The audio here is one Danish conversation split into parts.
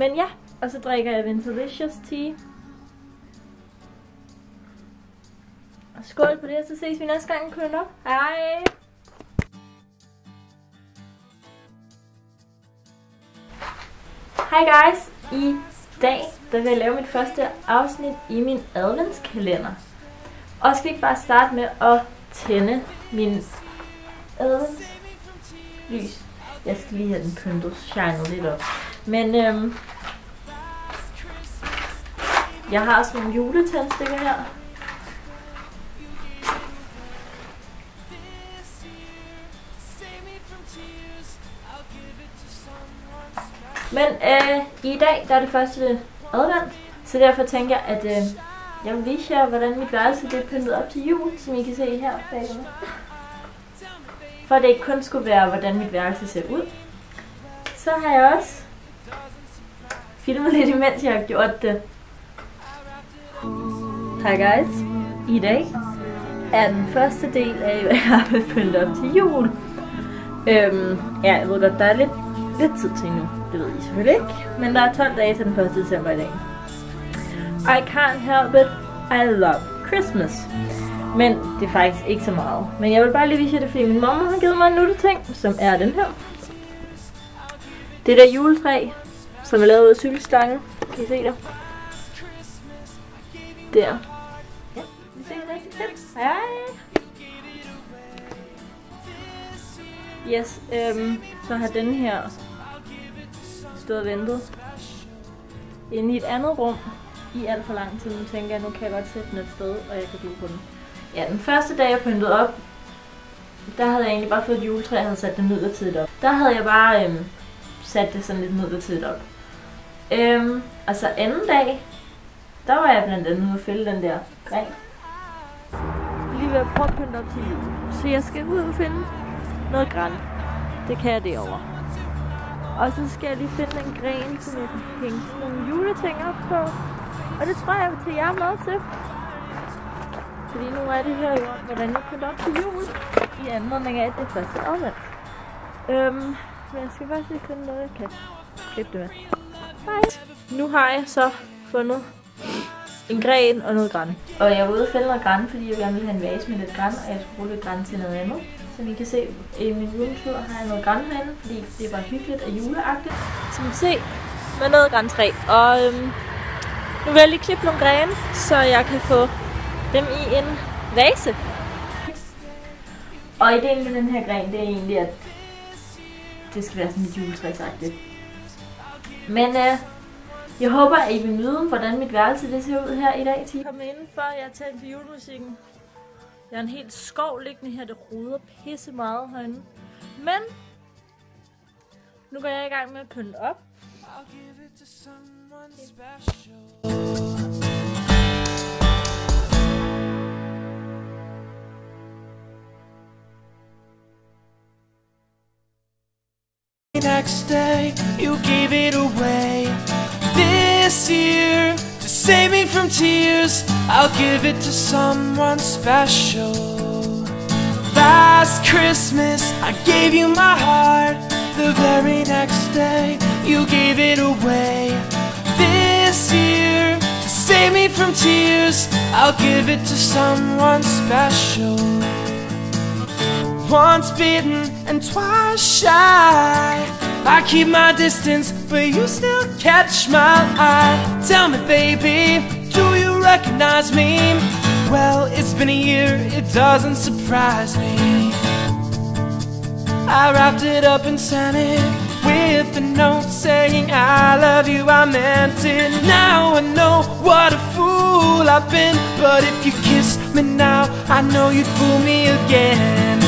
Men ja, og så drikker jeg Vintalicious tea. Og skål på det, og så ses vi næste gang, kunder. Hej! Hej guys! I dag vil jeg lave mit første afsnit i min adventskalender. Og skal ikke bare starte med at tænde min adventslys. Jeg skal lige have den pyntet, shined lidt op. Men jeg har sådan nogle juletændstikker her. Men i dag der er det første advent, så derfor tænker jeg, at jeg vil vise jer, hvordan mit værelse er pyntet op til jul, som I kan se her bagved. For at det ikke kun skulle være, hvordan mit værelse ser ud, så har jeg også filmet lidt, imens jeg har gjort det. Hi guys! I dag er den første del af, hvad jeg har pyntet op til jul. Ja, jeg ved godt, der er lidt tid til nu. Det ved I selvfølgelig ikke, men der er 12 dage til den 1. december i dag. I can't help it, I love Christmas. Men det er faktisk ikke så meget. Men jeg vil bare lige vise jer det, fordi min mamma har givet mig en nutteting, som er den her. Det der juletræ, som er lavet ud af cykelstangen. Kan I se det? Der. Ja, vi ser det rigtig fedt. Hej! Yes, så har den her stået og ventet inde i et andet rum i alt for lang tid. Nu tænker jeg, nu kan jeg godt sætte den et sted, og jeg kan blive på den. Ja, den første dag jeg pyntede op, der havde jeg egentlig bare fået et juletræ, og havde sat det midlertidigt op. Der havde jeg bare sat det sådan lidt midlertidigt op. Og så anden dag, der var jeg blandt andet ude at fælde den der gren. Lige ved at prøve at pynte op til jul. Så jeg skal ud og finde noget græn. Det kan jeg derovre. Og så skal jeg lige finde en gren, som jeg kan hænge nogle juleting op på. Og det tror jeg vil tage jer med til. Fordi nu er det her jo, hvordan jeg pynter op til jul. I anledning af det første advent. Men jeg skal faktisk lige finde noget, jeg kan klippe det med. Hej! Nu har jeg så fundet en gren og noget græn. Og jeg var ude og fælde noget græn, fordi jeg gerne ville have en vase med lidt græn. Og jeg skulle bruge lidt græn til noget andet. Som I kan se, i min juletur har jeg noget græn herinde, fordi det var hyggeligt og juleagtigt. Som I kan se, med noget græntræ. Og nu vil jeg lige klippe nogle grene, så jeg kan få dem i en vase. Og ideen med den her gren, det er egentlig, at det skal være sådan lidt juletræsagtigt. Men jeg håber, at I vil nyde, hvordan mit værelse det ser ud her i dag. Kom indenfor, jeg har tændt på julemusikken. Jeg har en helt skov liggende her, det roder pisse meget herinde. Men nu går jeg i gang med at pynte op. Next day, you gave it away. This year, to save me from tears, I'll give it to someone special. Last Christmas, I gave you my heart. The very next day, you gave it away. This year, to save me from tears, I'll give it to someone special. Once bitten and twice shy, I keep my distance, but you still catch my eye. Tell me, baby, do you recognize me? Well, it's been a year, it doesn't surprise me. I wrapped it up and sent it with a note saying I love you, I meant it. Now I know what a fool I've been, but if you kiss me now, I know you'd fool me again.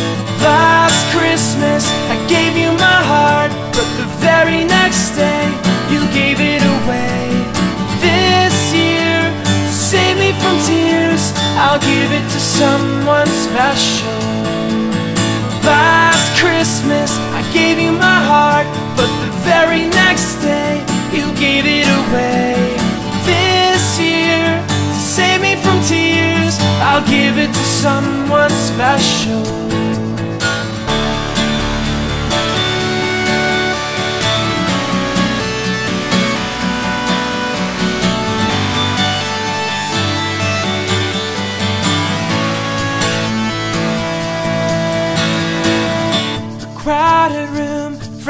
Last Christmas, I gave you my heart, but the very next day, you gave it away. This year, to save me from tears, I'll give it to someone special. Last Christmas, I gave you my heart, but the very next day, you gave it away. This year, to save me from tears, I'll give it to someone special.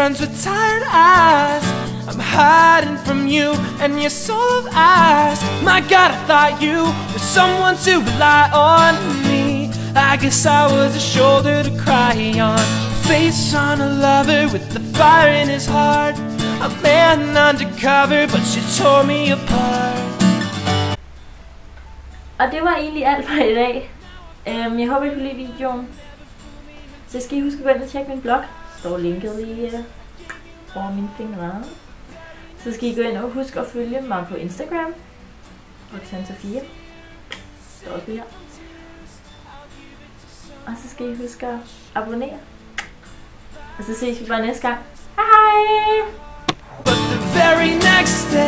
friends with tired eyes. I'm hiding from you and your soul of ice. My God, I thought you were someone to rely on me. I guess I was a shoulder to cry on, face on a lover with the fire in his heart. A man undercover, but she tore me apart. Og det var egentlig alt for i dag. Jeg håber, I kunne lide videoen. Så skal I huske at gå ind og tjekke min blog. Står linket i over mine fingre. Så skal I gå ind og huske at følge mig på Instagram. Roxanne4. Står også her. Og så skal I huske at abonnere. Og så ses vi bare næste gang. Hej! But the very next day